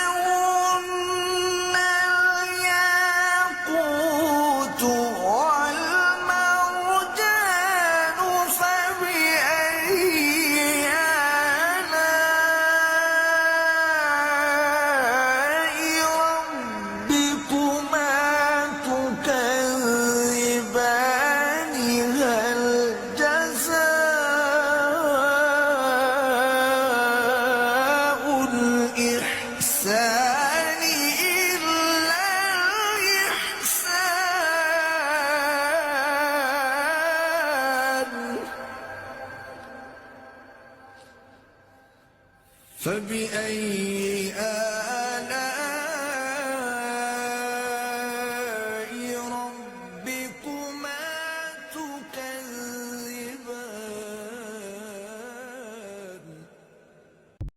كأنهن الياقوت والمرجان فبأي آلاء ربكما تكذبان هل جزاء الإحسان إلا الإحسان فبأي